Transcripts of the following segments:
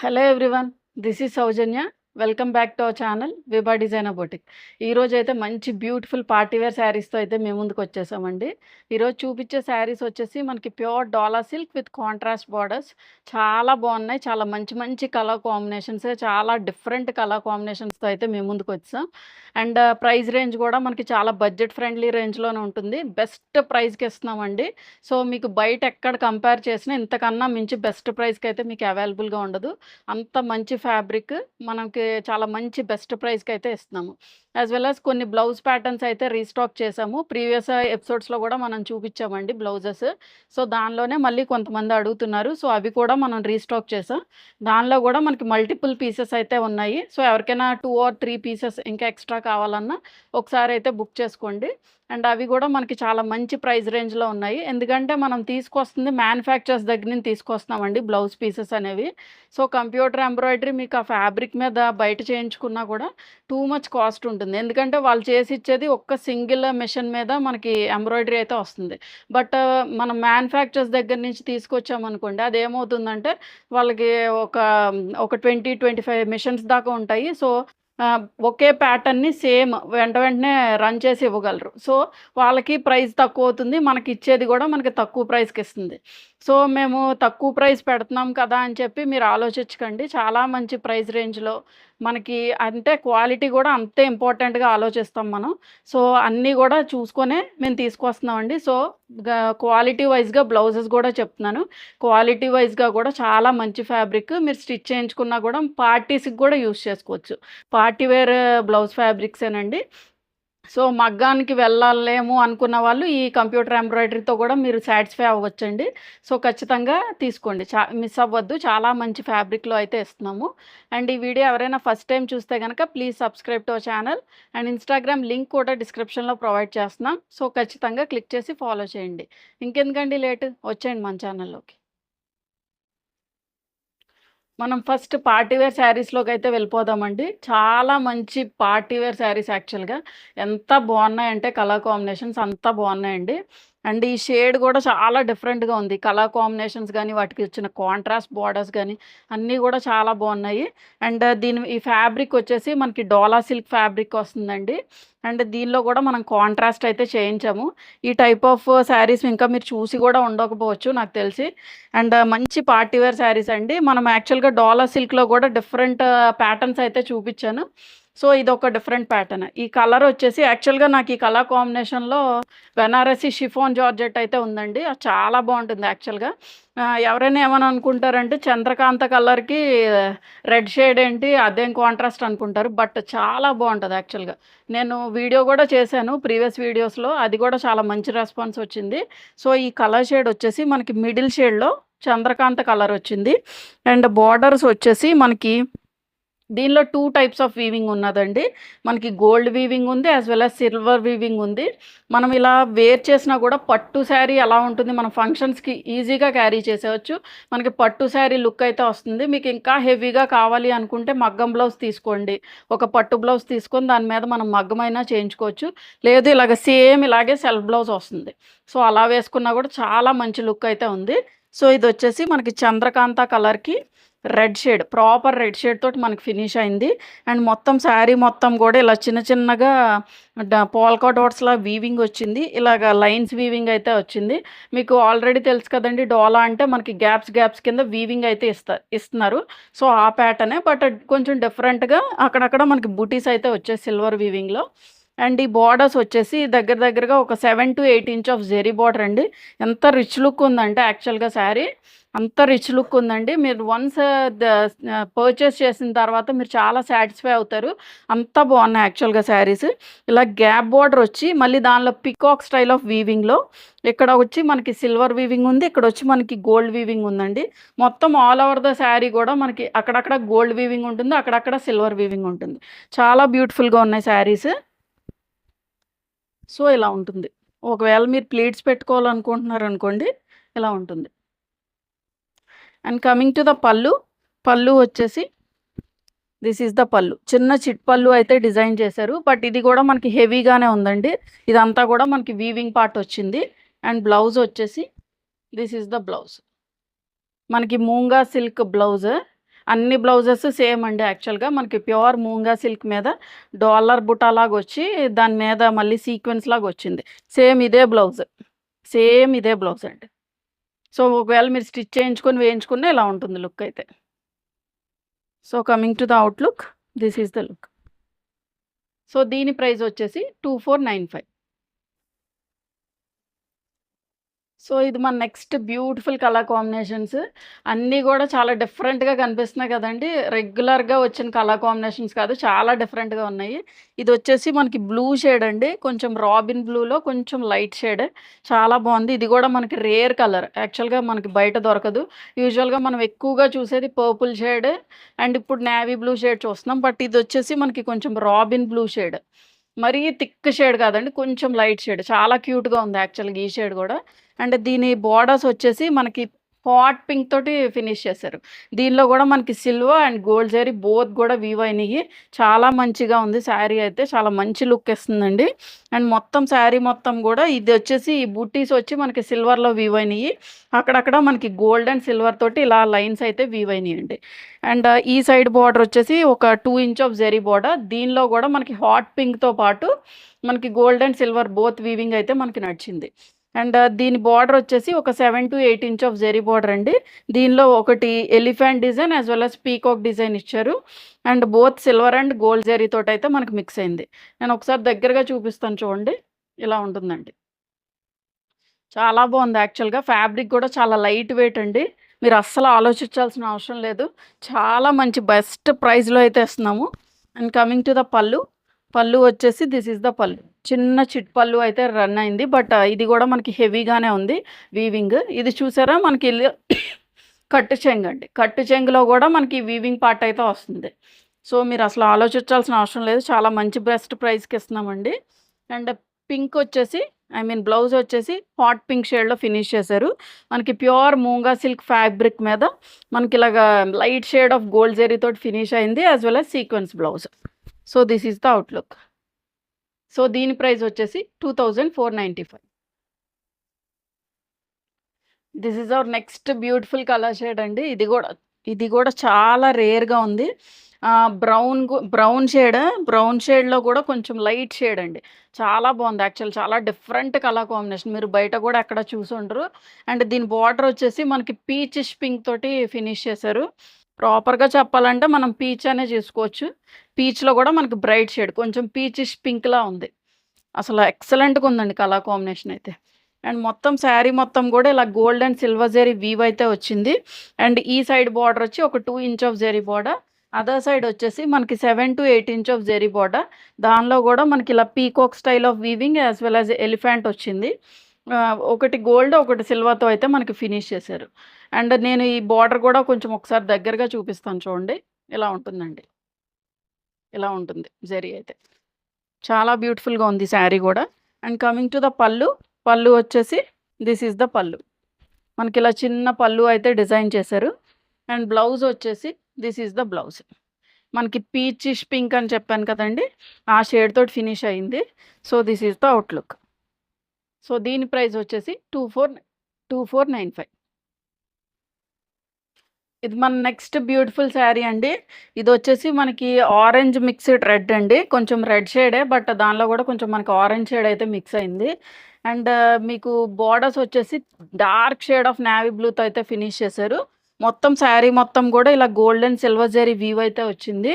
Hello everyone. This is Soujanya. Welcome back to our channel Vibha designer boutique. ఈరోజు అయితే మంచి beautiful party wear శారీస్తో అయితే మేము ముందుకు వచ్చేసామండి. ఈరోజు చూపించే శారీస్ వచ్చేసి మనకి pure dola silk with contrast borders. చాలా బాగున్నాయి. చాలా మంచి మంచి కలర్ కాంబినేషన్స్, చాలా డిఫరెంట్ కలర్ కాంబినేషన్స్తో అయితే మేము ముందుకు వచ్చాం. అండ్ ప్రైస్ రేంజ్ కూడా మనకి చాలా బడ్జెట్ ఫ్రెండ్లీ రేంజ్లోనే ఉంటుంది. బెస్ట్ ప్రైస్కి ఇస్తున్నామండి. సో మీకు బయట ఎక్కడ కంపేర్ చేసినా ఇంతకన్నా మించి బెస్ట్ ప్రైస్కి అయితే మీకు అవైలబుల్గా ఉండదు. అంత మంచి ఫ్యాబ్రిక్ మనకి చాలా మంచి బెస్ట్ ప్రైస్కి అయితే ఇస్తున్నాము. యాజ్ వెల్ యాజ్ కొన్ని బ్లౌజ్ ప్యాటర్న్స్ అయితే రీస్టాక్ చేసాము. ప్రీవియస్ ఎపిసోడ్స్లో కూడా మనం చూపించామండి బ్లౌజెస్. సో దానిలోనే మళ్ళీ కొంతమంది అడుగుతున్నారు. సో అవి కూడా మనం రీస్టాక్ చేసాం. దానిలో కూడా మనకి మల్టిపుల్ పీసెస్ అయితే ఉన్నాయి. సో ఎవరికైనా 2 or 3 పీసెస్ ఇంకా ఎక్స్ట్రా కావాలన్నా ఒకసారి అయితే బుక్ చేసుకోండి. అండ్ అవి కూడా మనకి చాలా మంచి ప్రైస్ రేంజ్లో ఉన్నాయి. ఎందుకంటే మనం తీసుకొస్తుంది మ్యానుఫ్యాక్చర్స్ దగ్గర నుంచి తీసుకొస్తామండి బ్లౌజ్ పీసెస్ అనేవి. సో కంప్యూటర్ ఎంబ్రాయిడరీ మీకు ఆ ఫ్యాబ్రిక్ మీద బయట చేయించుకున్నా కూడా టూ మచ్ కాస్ట్ ఉంటుంది. ఎందుకంటే వాళ్ళు చేసి ఇచ్చేది ఒక్క సింగిల్ మెషిన్ మీద మనకి ఎంబ్రాయిడరీ అయితే వస్తుంది. బట్ మనం మ్యానుఫ్యాక్చర్స్ దగ్గర నుంచి తీసుకొచ్చామనుకోండి, అదేమవుతుందంటే వాళ్ళకి ఒక ఒక 20-25 మెషిన్స్ దాకా ఉంటాయి. సో ఒకే ప్యాటర్న్‌ని సేమ్ వెంటనే రన్ చేసి ఇవ్వగలరు. సో వాళ్ళకి ప్రైస్ తక్కువ అవుతుంది. మనకి ఇచ్చేది కూడా మనకి తక్కువ ప్రైస్‌కి ఇస్తుంది. సో మేము తక్కువ ప్రైస్ పెడుతున్నాం కదా అని చెప్పి మీరు ఆలోచించకండి. చాలా మంచి ప్రైస్ రేంజ్‌లో మనకి అంటే క్వాలిటీ కూడా అంతే ఇంపార్టెంట్‌గా ఆలోచిస్తాం మనం. సో అన్నీ కూడా చూసుకొనే మేము తీసుకొస్తున్నామండి. సో క్వాలిటీ వైస్‌గా బ్లౌజెస్ కూడా చెప్తున్నాను. క్వాలిటీ వైస్‌గా కూడా చాలా మంచి ఫ్యాబ్రిక్. మీరు స్టిచ్ చేయించుకున్నా కూడా పార్టీస్‌కి కూడా యూజ్ చేసుకోవచ్చు. పార్టీ వేర్ బ్లౌజ్ ఫ్యాబ్రిక్సేనండి. సో మగ్గానికి వెళ్ళలేము అనుకున్న వాళ్ళు ఈ కంప్యూటర్ ఎంబ్రాయిడరీతో కూడా మీరు సాటిస్ఫై అవ్వచ్చండి. సో ఖచ్చితంగా తీసుకోండి. మిస్ అవ్వద్దు. చాలా మంచి ఫ్యాబ్రిక్‌లో అయితే ఇస్తున్నాము. అండ్ ఈ వీడియో ఎవరైనా ఫస్ట్ టైం చూస్తే గనక please subscribe to our channel. And Instagram link కూడా డిస్క్రిప్షన్‌లో ప్రొవైడ్ చేస్తున్నాం. సో ఖచ్చితంగా క్లిక్ చేసి ఫాలో చేయండి. ఇంకెందుకండి లేట్, వచ్చేయండి మన ఛానల్‌లోకి. మనం ఫస్ట్ పార్టీ వేర్ శారీస్‌లోకైతే వెళ్ళిపోదామండి. చాలా మంచి పార్టీ వేర్ శారీస్ యాక్చువల్‌గా. ఎంత బాగున్నాయంటే కలర్ కాంబినేషన్స్ అంత బాగున్నాయండి. అండ్ ఈ షేడ్ కూడా చాలా డిఫరెంట్‌గా ఉంది. కలర్ కాంబినేషన్స్ గానీ, వాటికి వచ్చిన కాంట్రాస్ట్ బార్డర్స్ గానీ, అన్నీ కూడా చాలా బాగున్నాయి. అండ్ ఈ ఫ్యాబ్రిక్ వచ్చేసి మనకి డోలా సిల్క్ ఫ్యాబ్రిక్ వస్తుందండి. అండ్ దీనిలో కూడా మనం కాంట్రాస్ట్ అయితే చేయించాము. ఈ టైప్ ఆఫ్ శారీస్ ఇంకా మీరు చూసి కూడా ఉండకపోవచ్చు నాకు తెలిసి. అండ్ మంచి పార్టీ వేర్ శారీస్ అండి. మనం యాక్చువల్‌గా డోలా సిల్క్‌లో కూడా డిఫరెంట్ ప్యాటర్న్స్ అయితే చూపించాను. సో ఇదొక డిఫరెంట్ ప్యాటర్న్. ఈ కలర్ వచ్చేసి యాక్చువల్‌గా నాకు ఈ కలర్ కాంబినేషన్‌లో బెనారసి షిఫాన్ జార్జెట్ అయితే ఉందండి. అది చాలా బాగుంటుంది యాక్చువల్‌గా. ఎవరైనా ఏమని అనుకుంటారంటే చంద్రకాంత కలర్‌కి రెడ్ షేడ్ ఏంటి అదేం కాంట్రాస్ట్ అనుకుంటారు. బట్ చాలా బాగుంటుంది యాక్చువల్‌గా. నేను వీడియో కూడా చేశాను ప్రీవియస్ వీడియోస్‌లో. అది కూడా చాలా మంచి రెస్పాన్స్ వచ్చింది. సో ఈ కలర్ షేడ్ వచ్చేసి మనకి మిడిల్ షేడ్‌లో చంద్రకాంత కలర్ వచ్చింది. అండ్ బార్డర్స్ వచ్చేసి మనకి దీనిలో 2 టైప్స్ ఆఫ్ వీవింగ్ ఉన్నదండి. మనకి గోల్డ్ వీవింగ్ ఉంది. As well as silver weaving ఉంది. మనం ఇలా వేర్ చేసినా కూడా పట్టు శారీ ఎలా ఉంటుంది, మనం ఫంక్షన్స్‌కి ఈజీగా క్యారీ చేసేయచ్చు. మనకి పట్టు శారీ లుక్ అయితే వస్తుంది. మీకు ఇంకా హెవీగా కావాలి అనుకుంటే మగ్గం బ్లౌజ్ తీసుకోండి. ఒక పట్టు బ్లౌజ్ తీసుకొని దాని మీద మనం మగ్గమైనా చేయించుకోవచ్చు. లేదు ఇలాగ సేమ్ ఇలాగే సెల్ఫ్ బ్లౌజ్ వస్తుంది. సో అలా వేసుకున్నా కూడా చాలా మంచి లుక్ అయితే ఉంది. సో ఇదొచ్చేసి మనకి చంద్రకాంత కలర్‌కి red shade, proper red shade తోటి మనకి ఫినిష్ అయింది. అండ్ మొత్తం శారీ మొత్తం కూడా ఇలా చిన్న చిన్నగా పోల్కా డాట్స్‌లా వీవింగ్ వచ్చింది. ఇలాగ లైన్స్ వీవింగ్ అయితే వచ్చింది. మీకు ఆల్రెడీ తెలుసు కదండీ, డోలా అంటే మనకి గ్యాప్స్ కింద వీవింగ్ అయితే ఇస్తున్నారు. సో ఆ ప్యాటర్నే, బట్ కొంచెం డిఫరెంట్‌గా అక్కడక్కడ మనకి బూటీస్ అయితే వచ్చాయి సిల్వర్ వీవింగ్‌లో. అండ్ ఈ బార్డర్స్ వచ్చేసి దగ్గరగా ఒక 7-8 ఇంచ్ ఆఫ్ జెరీ బార్డర్ అండి. ఎంత రిచ్ లుక్ ఉందంటే యాక్చువల్‌గా శారీ అంత రిచ్ లుక్ ఉందండి. మీరు వన్స్ పర్చేస్ చేసిన తర్వాత మీరు చాలా సాటిస్ఫై అవుతారు. అంత బాగున్నాయి యాక్చువల్‌గా శారీస్. ఇలా గ్యాప్ బార్డర్ వచ్చి మళ్ళీ దానిలో పికాక్ స్టైల్ ఆఫ్ వీవింగ్‌లో ఇక్కడ వచ్చి మనకి సిల్వర్ వీవింగ్ ఉంది. ఇక్కడ వచ్చి మనకి గోల్డ్ వీవింగ్ ఉందండి. మొత్తం ఆల్ ఓవర్ ద శారీ కూడా మనకి అక్కడక్కడ గోల్డ్ వీవింగ్ ఉంటుంది. అక్కడక్కడ సిల్వర్ వీవింగ్ ఉంటుంది. చాలా బ్యూటిఫుల్‌గా ఉన్నాయి శారీస్. సో ఇలా ఉంటుంది. ఒకవేళ మీరు ప్లీట్స్ పెట్టుకోవాలనుకుంటున్నారనుకోండి, ఇలా ఉంటుంది. అండ్ కమింగ్ టు ద పళ్ళు. పళ్ళు వచ్చేసి దిస్ ఈజ్ ద పళ్ళు. చిన్న చిట్ పళ్ళు అయితే డిజైన్ చేశారు. బట్ ఇది కూడా మనకి హెవీగానే ఉందండి. ఇదంతా కూడా మనకి వీవింగ్ పార్ట్ వచ్చింది. అండ్ బ్లౌజ్ వచ్చేసి దిస్ ఈజ్ ద బ్లౌజ్. మనకి మూంగా సిల్క్ బ్లౌజ్. అన్ని బ్లౌజెస్ సేమ్ అండి. యాక్చువల్‌గా మనకి ప్యూర్ మూంగా సిల్క్ మీద డాలర్ బుటాలాగొచ్చి దాని మీద మళ్ళీ సీక్వెన్స్ లాగొచ్చింది. సేమ్ ఇదే బ్లౌజ్. సేమ్ ఇదే బ్లౌజ్ అండి. సో, ఒకవేళ మీరు స్టిచ్ చేయించుకొని వేయించుకున్న ఇలా ఉంటుంది లుక్ అయితే. So, coming to the outlook, this is the look. So, దీని ప్రైస్ వచ్చేసి 2495. సో, ఇది మన నెక్స్ట్ బ్యూటిఫుల్ కలర్ కాంబినేషన్స్. అన్నీ గూడా చాలా డిఫరెంట్‌గా కనిపిస్తున్నాయి కదండీ! రెగ్యులర్‌గా వచ్చిన కలర్ కాంబినేషన్స్ కాదు. చాలా డిఫరెంట్‌గా ఉన్నాయి. ఇదొచ్చేసి మనకి బ్లూ షేడ్ అండి. కొంచెం రాబిన్ బ్లూలో కొంచెం లైట్ షేడ్. చాలా బావుంది. ఇది గూడా మనకి రేర్ కలర్. యాక్చువల్‌గా మనకి బయట దొరకదు. యూజువల్‌గా మనం ఎక్కువగా చూసేది పర్పుల్ షేడ్ అండ్ ఇప్పుడు నేవీ బ్లూ షేడ్ చూస్తున్నాం. బట్ ఇదొచ్చేసి మనకి కొంచెం రాబిన్ బ్లూ షేడ్. మరీ థిక్ షేడ్ కాదండి. కొంచెం లైట్ షేడ్. చాలా క్యూట్‌గా ఉంది యాక్చువల్‌గా ఈ షేడ్ గూడా. అండ్ దీని బోర్డర్స్ వచ్చేసి మనకి హాట్ పింక్ తోటి ఫినిష్ చేశారు. దీనిలో గూడా మనకి silver and gold zari both గూడా వీవ్ అయినియి. చాలా మంచిగా ఉంది శారీ అయితే. చాలా మంచి లుక్ ఇస్తుందండి. అండ్ మొత్తం శారీ మొత్తం గూడా ఇదొచ్చేసి ఈ బుట్టీస్ వచ్చి మనకి సిల్వర్‌లో వీవ్ అయినియి. అక్కడక్కడ మనకి గోల్డ్ అండ్ సిల్వర్ తోటి ఇలా లైన్స్ అయితే వీవ్ అయినియండి. అండ్ ఈ సైడ్ బోర్డర్ వచ్చేసి ఒక 2 ఇంచ్ ఆఫ్ జరీ బోర్డర్. దీనిలో గూడా మనకి హాట్ పింక్‌తో పాటు మనకి gold and silver both weaving అయితే మనకి నడిచింది. అండ్ దీని బోర్డర్ వచ్చేసి ఒక 7-8 ఇంచ్ ఆఫ్ జరీ బోర్డర్ అండి. దీనిలో ఒకటి elephant design as well as peacock design ఇచ్చారు. And both silver and gold zari తోటైతే మనకి మిక్స్ అయింది. నేను ఒకసారి దగ్గరగా చూపిస్తాను చూడండి. ఇలా ఉంటుందండి. చాలా బాగుంది యాక్చువల్‌గా. ఫ్యాబ్రిక్ గూడా చాలా లైట్ వెయిట్ అండి. మీరు అస్సలు ఆలోచించాల్సిన అవసరం లేదు. చాలా మంచి బెస్ట్ ప్రైస్‌లో అయితే ఇస్తున్నాము. అండ్ కమింగ్ టు ద పల్లు. పల్లు వచ్చేసి దిస్ ఈస్ ద పల్లు. చిన్న చిట్ పల్లు అయితే రన్ అయింది. బట్ ఇది గూడా మనకి హెవీగానే ఉంది వీవింగ్. ఇది చూసారా మనకి కట్టు చెంగండి. కట్టు చెంగులో గూడా మనకి వీవింగ్ పార్ట్ అయితే వస్తుంది. సో, మీరు అసలు ఆలోచించాల్సిన అవసరం లేదు. చాలా మంచి బెస్ట్ ప్రైస్‌కి ఇస్తున్నామండి. అండ్ పింక్ వచ్చేసి బ్లౌజ్ వచ్చేసి హాట్ పింక్ షేడ్‌లో ఫినిష్ చేశారు. మనకి ప్యూర్ మూంగా సిల్క్ ఫ్యాబ్రిక్ మీద మనకి ఇలాగా light shade of gold zari తోటి ఫినిష్ అయింది. As well as sequence blouse. So, this is the outlook. So, దీని ప్రైస్ వచ్చేసి 2495. This is our next beautiful colour shade అండి. ఇది గూడా చాలా రేర్‌గా ఉంది. బ్రౌన్ షేడ్‌లో గూడా కొంచెం లైట్ షేడ్ అండి. చాలా బావుంది యాక్చువల్. చాలా డిఫరెంట్ కలర్ కాంబినేషన్. మీరు బయట గూడా ఎక్కడ చూసుండరు. అండ్ దీని బార్డర్ వచ్చేసి మనకి పీచిష్ పింక్ తోటి ఫినిష్ చేశారు. ప్రాపర్‌గా చెప్పాలంటే మనం పీచ్ అనే చేసుకోవచ్చు. పీచ్‌లో గూడా మనకి బ్రైట్ షేడ్ కొంచెం పీచిష్ పింక్‌లా ఉంది. అసలు ఎక్సలెంట్‌గా ఉందండి కలర్ కాంబినేషన్ అయితే. అండ్ మొత్తం శారీ మొత్తం గూడా ఇలా gold and silver zari weave అయితే వచ్చింది. అండ్ ఈ సైడ్ బార్డర్ వచ్చి ఒక 2 inch of zari border. Other side వచ్చేసి మనకి 7-8 ఇంచ్ ఆఫ్ జరీ బార్డర్. దానిలో గూడా మనకి ఇలా peacock style of weaving as well as elephant వచ్చింది. ఒకటి గోల్డ్, ఒకటి సిల్వర్‌తో అయితే మనకి ఫినిష్ చేశారు. అండ్ నేను ఈ బార్డర్ గూడా కొంచెం ఒకసారి దగ్గరగా చూపిస్తాను చూడండి. ఇలా ఉంటుందండి. ఇలా ఉంటుంది జరీ అయితే. చాలా బ్యూటిఫుల్‌గా ఉంది శారీ గూడా. అండ్ కమింగ్ టు ద పల్లు. పల్లు వచ్చేసి దిస్ ఈస్ ద పల్లు. మనకిలా చిన్న పల్లు అయితే డిజైన్ చేశారు. అండ్ బ్లౌజ్ వచ్చేసి దిస్ ఈస్ ద బ్లౌజ్. మనకి పీచిష్ పింక్ అని చెప్పాను కదండీ! ఆ షేడ్ తోటి ఫినిష్ అయింది. So, this is the outlook. So, దీని ప్రైస్ వచ్చేసి 2495. ఇది మన నెక్స్ట్ బ్యూటిఫుల్ శారీ అండి. ఇదొచ్చేసి మనకి ఆరెంజ్ మిక్స్డ్ రెడ్ అండి. కొంచెం రెడ్ షేడే బట్ దానిలో గూడా కొంచెం మనకి ఆరెంజ్ షేడ్ అయితే మిక్స్ అయింది. అండ్ మీకు బోర్డర్స్ వచ్చేసి డార్క్ షేడ్ ఆఫ్ నేవీ బ్లూతో అయితే ఫినిష్ చేశారు. మొత్తం శారీ మొత్తం గూడా ఇలా gold and silver zari weave అయితే వచ్చింది.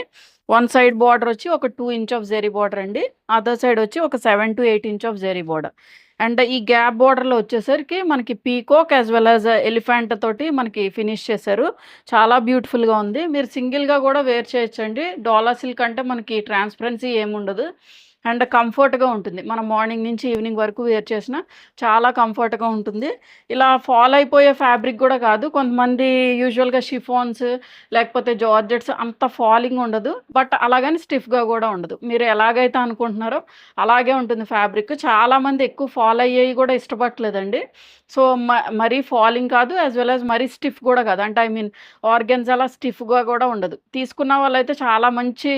వన్ సైడ్ బార్డర్ వచ్చి ఒక 2 ఇంచ్ ఆఫ్ జరీ బార్డర్ అండి. అదర్ సైడ్ వచ్చి ఒక 7-8 inch of zari border. And ఈ గ్యాప్ బార్డర్‌లో వచ్చేసరికి మనకి peacock as well as elephant తోటి మనకి ఫినిష్ చేశారు. చాలా బ్యూటిఫుల్‌గా ఉంది. మీరు సింగిల్‌గా గూడా వేర్ చేయొచ్చండి. డోలా సిల్క్ అంటే మనకి ట్రాన్స్‌పరెన్సీ ఏముండదు. అండ్ కంఫర్ట్‌గా ఉంటుంది. మనం మార్నింగ్ నుంచి ఈవినింగ్ వరకు వేర్ చేసినా చాలా కంఫర్ట్‌గా ఉంటుంది. ఇలా ఫాల్ అయిపోయే ఫ్యాబ్రిక్ గూడా కాదు. కొంతమంది యూజువల్‌గా షిఫాన్స్ లేకపోతే జార్జెట్స్ అంత ఫాలింగ్ ఉండదు. బట్ అలాగని స్టిఫ్‌గా గూడా ఉండదు. మీరు ఎలాగైతే అనుకుంటున్నారో అలాగే ఉంటుంది ఫ్యాబ్రిక్. చాలామంది ఎక్కువ ఫాల్ అయ్యేయి గూడా ఇష్టపడట్లేదండి. సో, మరీ ఫాలింగ్ కాదు యాస్ వెల్ యాస్ మరీ స్టిఫ్ గూడా కాదు. అంటే ఆర్గాన్జాలా స్టిఫ్‌గా గూడా ఉండదు. తీసుకున్న వాళ్ళైతే చాలా మంచి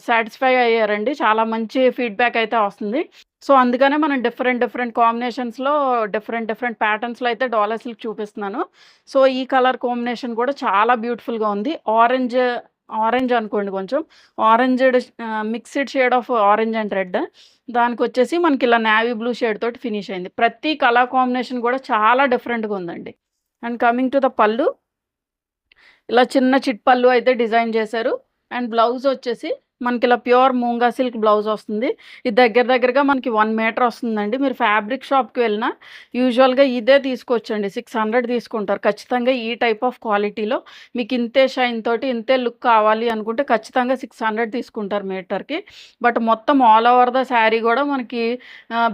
సాటిస్ఫై అయ్యారండి. చాలా మంచి ఫీడ్‌బ్యాక్ అయితే వస్తుంది. సో, అందుకనే మనం డిఫరెంట్, డిఫరెంట్ కాంబినేషన్స్‌లో డిఫరెంట్, డిఫరెంట్ ప్యాటర్న్స్‌లో అయితే డోలా సిల్క్ చూపిస్తున్నాను. సో, ఈ కలర్ కాంబినేషన్ కూడా చాలా బ్యూటిఫుల్‌గా ఉంది. ఆరెంజ్, ఆరెంజ్ అనుకోండి కొంచెం. Mixed shade of orange and red. దానికొచ్చేసి మనకిలా నేవీ బ్లూ షేడ్ తోటి ఫినిష్ అయింది. ప్రతి కలర్ కాంబినేషన్ కూడా చాలా డిఫరెంట్‌గా ఉందండి. అండ్ కమింగ్ టు ద పళ్ళు. ఇలా చిన్న చిట్ పళ్ళు అయితే డిజైన్ చేశారు. అండ్ బ్లౌజ్ వచ్చేసి మనకిలా ప్యూర్ మూంగా సిల్క్ బ్లౌజ్ వస్తుంది. ఇది దగ్గర దగ్గరగా మనకి 1 మీటర్ వస్తుందండి. మీరు ఫ్యాబ్రిక్ షాప్‌కి వెళ్ళినా యూజువల్‌గా ఇదే తీసుకోవచ్చండి. 600 తీసుకుంటారు. ఖచ్చితంగా ఈ టైప్ ఆఫ్ క్వాలిటీలో మీకు ఇంతే షైన్ తోటి, ఇంతే లుక్ కావాలి అనుకుంటే ఖచ్చితంగా 600 తీసుకుంటారు మీటర్‌కి. బట్ మొత్తం ఆల్ ఓవర్ ద శారీ కూడా మనకి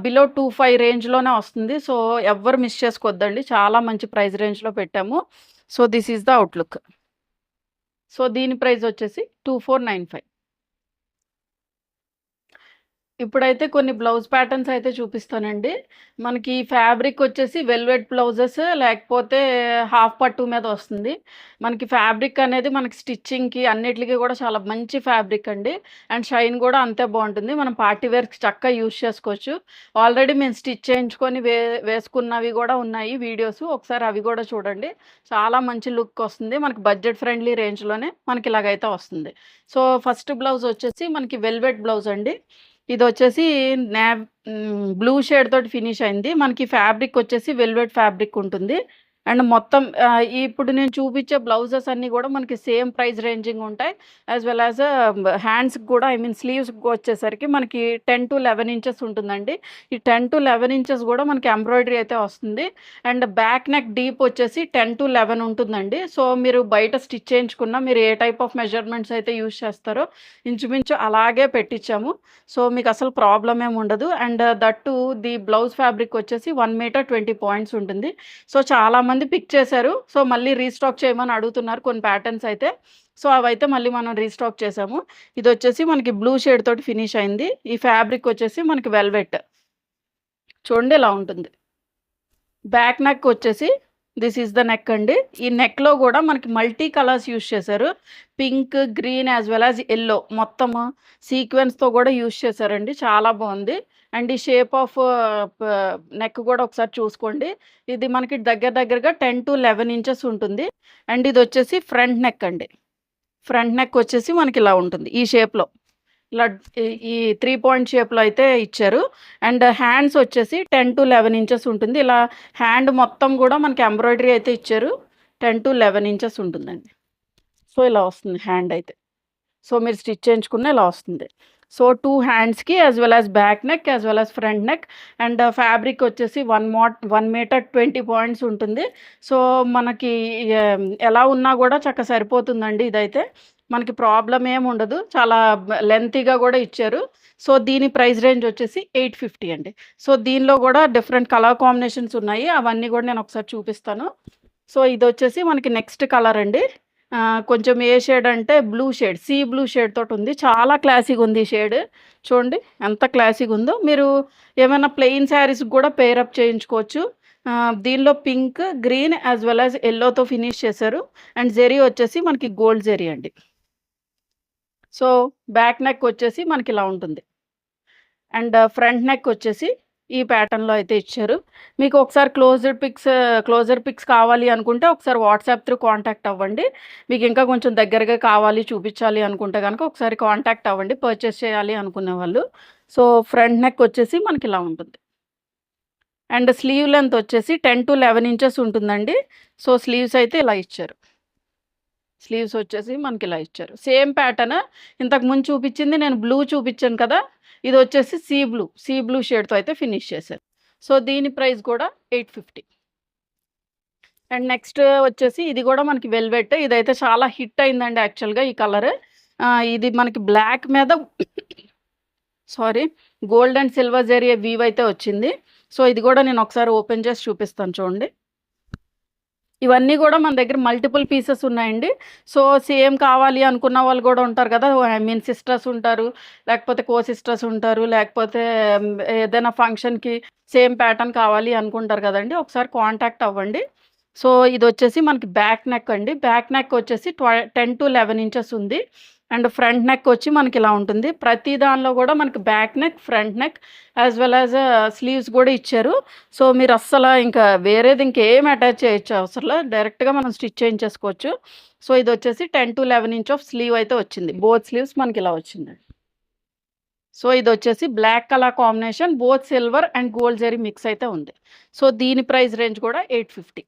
బిలో 25 రేంజ్‌లోనే వస్తుంది. సో, ఎవ్వరు మిస్ చేసుకోవద్దండి. చాలా మంచి ప్రైస్ రేంజ్‌లో పెట్టాము. So, this is the outlook. So, దీని ప్రైస్ వచ్చేసి 2495. ఇప్పుడైతే కొన్ని బ్లౌజ్ ప్యాటర్న్స్ అయితే చూపిస్తానండి. మనకి ఫ్యాబ్రిక్ వచ్చేసి వెల్వెట్ బ్లౌజెస్ లేకపోతే హాఫ్ పట్టు మీద వస్తుంది. మనకి ఫ్యాబ్రిక్ అనేది మనకి స్టిచ్చింగ్‌కి అన్నిట్లికి కూడా చాలా మంచి ఫ్యాబ్రిక్ అండి. అండ్ షైన్ కూడా అంతే బావుంటుంది. మనం పార్టీ వేర్‌కి చక్కగా యూజ్ చేసుకోవచ్చు. ఆల్రెడీ మేము స్టిచ్ చేయించుకొని వేసుకున్నవి కూడా ఉన్నాయి వీడియోస్. ఒకసారి అవి కూడా చూడండి. చాలా మంచి లుక్ వస్తుంది. మనకి బడ్జెట్ ఫ్రెండ్లీ రేంజ్‌లోనే మనకి ఇలాగైతే వస్తుంది. సో, ఫస్ట్ బ్లౌజ్ వచ్చేసి మనకి వెల్వెట్ బ్లౌజ్ అండి. ఇదొచ్చేసి బ్లూ షేడ్ తోటి ఫినిష్ అయింది. మనకి ఫ్యాబ్రిక్ వచ్చేసి వెల్వెట్ ఫ్యాబ్రిక్ ఉంటుంది. అండ్ మొత్తం ఇప్పుడు నేను చూపించే బ్లౌజెస్ అన్నీ కూడా మనకి సేమ్ ప్రైస్ రేంజింగ్ ఉంటాయి. యాస్ వెల్ యాస్ హ్యాండ్స్‌కి కూడా స్లీవ్స్‌కి వచ్చేసరికి మనకి 10-11 ఇంచెస్ ఉంటుందండి. ఈ 10-11 ఇంచెస్ కూడా మనకి ఎంబ్రాయిడరీ అయితే వస్తుంది. అండ్ బ్యాక్ నెక్ డీప్ వచ్చేసి 10-11 ఉంటుందండి. సో, మీరు బయట స్టిచ్ చేయించుకున్న మీరు ఏ టైప్ ఆఫ్ మెజర్‌మెంట్స్ అయితే యూజ్ చేస్తారో ఇంచుమించు అలాగే పెట్టించాము. సో, మీకు అసలు ప్రాబ్లమ్ ఏమి ఉండదు. And that two the blouse fabric వచ్చేసి 1 మీటర్ 20 పాయింట్స్ ఉంటుంది. సో, చాలామంది పిక్ చేశారు. సో, మళ్ళీ రీస్టాక్ చేయమని అడుగుతున్నారు కొన్ని ప్యాటర్న్స్ అయితే. సో, అవైతే మళ్ళీ మనం రీస్టాక్ చేసాము. ఇదొచ్చేసి మనకి బ్లూ షేడ్ తోటి ఫినిష్ అయింది. ఈ ఫ్యాబ్రిక్ వచ్చేసి మనకి వెల్వెట్. చూడండి ఇలా ఉంటుంది. బ్యాక్ నెక్ వచ్చేసి దిస్ ఈస్ ద నెక్ అండి. ఈ నెక్‌లో కూడా మనకి మల్టీ కలర్స్ యూజ్ చేశారు. Pink, green as well as yellow మొత్తము సీక్వెన్స్‌తో కూడా యూజ్ చేశారండి. చాలా బావుంది. అండ్ ఈ షేప్ ఆఫ్ ప నెక్ కూడా ఒకసారి చూసుకోండి. ఇది మనకి దగ్గర దగ్గరగా 10-11 ఇంచెస్ ఉంటుంది. అండ్ ఇదొచ్చేసి ఫ్రంట్ నెక్ అండి. ఫ్రంట్ నెక్ వచ్చేసి మనకి ఇలా ఉంటుంది. ఈ షేప్‌లో. ఇలా ఈ 3 పాయింట్ షేప్‌లో అయితే ఇచ్చారు. అండ్ హ్యాండ్స్ వచ్చేసి 10-11 ఇంచెస్ ఉంటుంది. ఇలా హ్యాండ్ మొత్తం కూడా మనకి ఎంబ్రాయిడరీ అయితే ఇచ్చారు. 10-11 ఇంచెస్ ఉంటుందండి. సో, ఇలా వస్తుంది హ్యాండ్ అయితే. సో, మీరు స్టిచ్ చేయించుకున్న ఇలా వస్తుంది. సో, 2 హ్యాండ్స్‌కి as well as back neck, as well as front neck. And fabric వచ్చేసి 1 మీటర్ 20 పాయింట్స్ ఉంటుంది. సో, మనకి ఎలా ఉన్నా కూడా చక్కగా సరిపోతుందండి ఇదైతే. మనకి ప్రాబ్లమ్ ఏమి ఉండదు. చాలా లెంతీగా కూడా ఇచ్చారు. సో, దీని ప్రైస్ రేంజ్ వచ్చేసి 850 అండి. సో, దీనిలో కూడా డిఫరెంట్ కలర్ కాంబినేషన్స్ ఉన్నాయి. అవన్నీ కూడా నేను ఒకసారి చూపిస్తాను. సో, ఇదొచ్చేసి మనకి నెక్స్ట్ కలర్ అండి. కొంచెం ఏ షేడ్ అంటే blue shade, sea blue shade తోటుంది. చాలా క్లాసీగా ఉంది ఈ షేడ్. చూడండి ఎంత క్లాసీగా ఉందో. మీరు ఏమైనా ప్లెయిన్ శారీస్‌కి కూడా పెయిర్ అప్ చేయించుకోవచ్చు. దీనిలో pink, green as well as యెల్లోతో ఫినిష్ చేశారు. అండ్ జెరీ వచ్చేసి మనకి గోల్డ్ జెరీ అండి. సో, బ్యాక్ నెక్ వచ్చేసి మనకి ఇలా ఉంటుంది. అండ్ ఫ్రంట్ నెక్ వచ్చేసి ఈ ప్యాటర్న్‌లో అయితే ఇచ్చారు. మీకు ఒకసారి క్లోజర్ పిక్స్ కావాలి అనుకుంటే ఒకసారి వాట్సాప్ త్రూ కాంటాక్ట్ అవ్వండి. మీకు ఇంకా కొంచెం దగ్గరగా కావాలి, చూపించాలి అనుకుంటే గనుక ఒకసారి కాంటాక్ట్ అవ్వండి పర్చేస్ చేయాలి అనుకునేవాళ్ళు. సో, ఫ్రంట్ నెక్ వచ్చేసి మనకి ఇలా ఉంటుంది. అండ్ స్లీవ్ లెంత్ వచ్చేసి 10-11 ఇంచెస్ ఉంటుందండి. సో, స్లీవ్స్ అయితే ఇలా ఇచ్చారు. స్లీవ్స్ వచ్చేసి మనకి ఇలా ఇచ్చారు. సేమ్ ప్యాటర్న్ ఇంతకుముందు చూపించింది నేను బ్లూ చూపించాను కదా! ఇదొచ్చేసి సీ బ్లూ షేడ్‌తో అయితే ఫినిష్ చేశారు. సో, దీని ప్రైస్ కూడా 850. అండ్ నెక్స్ట్ వచ్చేసి ఇది కూడా మనకి వెల్వెట్. ఇదైతే చాలా హిట్ అయిందండి యాక్చువల్‌గా ఈ కలర్. ఇది మనకి బ్లాక్ మీద sari gold and silver zari weave అయితే వచ్చింది. సో, ఇది కూడా నేను ఒకసారి ఓపెన్ చేసి చూపిస్తాను చూడండి. ఇవన్నీ కూడా మన దగ్గర మల్టిపుల్ పీసెస్ ఉన్నాయండి. సో, సేమ్ కావాలి అనుకున్న వాళ్ళు కూడా ఉంటారు కదా! సిస్టర్స్ ఉంటారు. లేకపోతే సిస్టర్స్ ఉంటారు. లేకపోతే ఏదైనా ఫంక్షన్‌కి సేమ్ ప్యాటర్న్ కావాలి అనుకుంటారు కదండీ! ఒకసారి కాంటాక్ట్ అవ్వండి. సో, ఇదొచ్చేసి మనకి బ్యాక్ నెక్ అండి. బ్యాక్ నెక్ వచ్చేసి 10-11 ఇంచెస్ ఉంది. అండ్ ఫ్రంట్ నెక్ వచ్చి మనకి ఇలా ఉంటుంది. ప్రతి దానిలో కూడా మనకి back neck, front neck as well as sleeves కూడా ఇచ్చారు. సో మీరు అస్సలు ఇంకా వేరేది ఇంకేం అటాచ్ చేయొచ్చు అవసరంలా. డైరెక్ట్‌గా మనం స్టిచ్ చేయించేసుకోవచ్చు. సో ఇది వచ్చేసి 10-11 ఇంచ్ ఆఫ్ స్లీవ్ అయితే వచ్చింది. బోత్ స్లీవ్స్ మనకి ఇలా వచ్చిందండి. సో ఇది వచ్చేసి black colour combination, both silver and gold zari mix అయితే ఉంది. సో దీని ప్రైస్ రేంజ్ కూడా 850.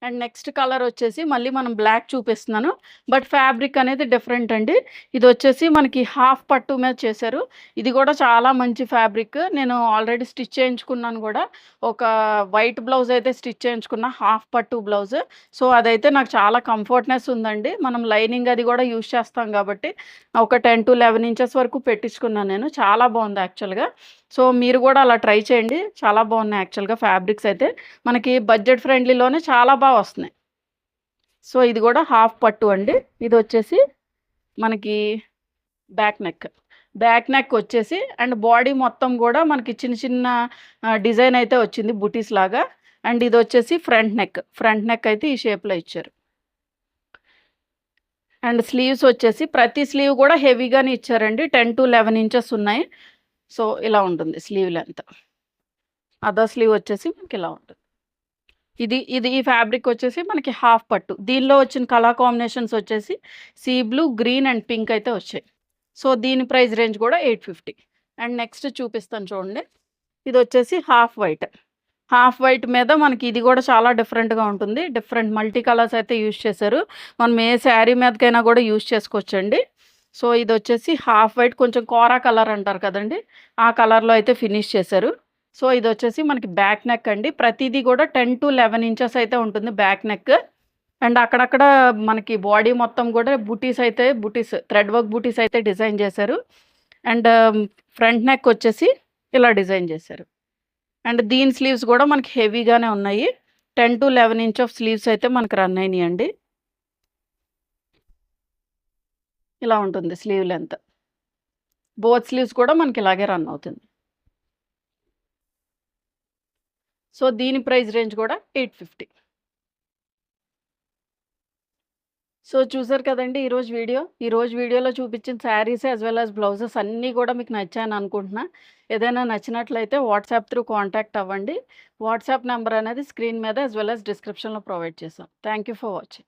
అండ్ నెక్స్ట్ కలర్ వచ్చేసి మళ్ళీ మనం బ్లాక్ చూపిస్తున్నాను. బట్ ఫ్యాబ్రిక్ అనేది డిఫరెంట్ అండి. ఇది వచ్చేసి మనకి హాఫ్ పట్టు మీద చేశారు. ఇది కూడా చాలా మంచి ఫ్యాబ్రిక్. నేను ఆల్రెడీ స్టిచ్ చేయించుకున్నాను కూడా. ఒక వైట్ బ్లౌజ్ అయితే స్టిచ్ చేయించుకున్నా, హాఫ్ పట్టు బ్లౌజ్. సో అదైతే నాకు చాలా కంఫర్ట్‌నెస్ ఉందండి. మనం లైనింగ్ అది కూడా యూజ్ చేస్తాం కాబట్టి ఒక 10-11 ఇంచెస్ వరకు పెట్టించుకున్నాను నేను. చాలా బాగుంది యాక్చువల్‌గా. సో మీరు కూడా అలా ట్రై చేయండి. చాలా బాగున్నాయి యాక్చువల్‌గా ఫ్యాబ్రిక్స్ అయితే. మనకి బడ్జెట్ ఫ్రెండ్లీలోనే చాలా బాగా వస్తున్నాయి. సో ఇది కూడా హాఫ్ పట్టు అండి. ఇది వచ్చేసి మనకి బ్యాక్ నెక్. బ్యాక్ నెక్ వచ్చేసి అండ్ బాడీ మొత్తం కూడా మనకి చిన్న చిన్న డిజైన్ అయితే వచ్చింది బుటీస్ లాగా. అండ్ ఇది వచ్చేసి ఫ్రంట్ నెక్. ఫ్రంట్ నెక్ అయితే ఈ షేప్‌లో ఇచ్చారు. అండ్ స్లీవ్స్ వచ్చేసి ప్రతి స్లీవ్ కూడా హెవీగానే ఇచ్చారండి. 10-11 ఇంచెస్ ఉన్నాయి. సో ఇలా ఉంటుంది స్లీవ్ లెంత్. అదర్ స్లీవ్ వచ్చేసి మనకి ఇలా ఉంటుంది. ఇది ఈ ఫ్యాబ్రిక్ వచ్చేసి మనకి హాఫ్ పట్టు. దీనిలో వచ్చిన కలర్ కాంబినేషన్స్ వచ్చేసి sea blue, green and pink అయితే వచ్చాయి. సో దీని ప్రైస్ రేంజ్ కూడా 850. అండ్ నెక్స్ట్ చూపిస్తాను చూడండి. ఇది వచ్చేసి హాఫ్ వైట్. హాఫ్ వైట్ మీద మనకి ఇది కూడా చాలా డిఫరెంట్‌గా ఉంటుంది. డిఫరెంట్ మల్టీ కలర్స్ అయితే యూజ్ చేశారు. మనం ఏ శారీ మీదకైనా కూడా యూజ్ చేసుకోవచ్చండి. సో ఇది వచ్చేసి హాఫ్ వైట్, కొంచెం కోరా కలర్ అంటారు కదండీ! ఆ కలర్‌లో అయితే ఫినిష్ చేశారు. సో ఇది వచ్చేసి మనకి బ్యాక్ నెక్ అండి. ప్రతిదీ కూడా 10-11 ఇంచెస్ అయితే ఉంటుంది బ్యాక్ నెక్. అండ్ అక్కడక్కడ మనకి బాడీ మొత్తం కూడా బుటీస్ థ్రెడ్ వర్క్ బుటీస్ అయితే డిజైన్ చేశారు. అండ్ ఫ్రంట్ నెక్ వచ్చేసి ఇలా డిజైన్ చేశారు. అండ్ దీని స్లీవ్స్ కూడా మనకి హెవీగానే ఉన్నాయి. 10-11 ఇంచ్ ఆఫ్ స్లీవ్స్ అయితే మనకు రన్ అయినాయండి. ఇలా ఉంటుంది స్లీవ్ లెంత్. బోత్ స్లీవ్స్ కూడా మనకి ఇలాగే రన్ అవుతుంది. సో దీని ప్రైస్ రేంజ్ కూడా 850. సో చూసారు కదండీ ఈరోజు వీడియోలో చూపించిన saris as well as blouses అన్నీ కూడా మీకు నచ్చాయని అనుకుంటున్నా. ఏదైనా నచ్చినట్లయితే వాట్సాప్ త్రూ కాంటాక్ట్ అవ్వండి. వాట్సాప్ నెంబర్ అనేది స్క్రీన్ మీద యాజ్ వెల్ యాజ్ డిస్క్రిప్షన్‌లో ప్రొవైడ్ చేశాం. Thank you for watching.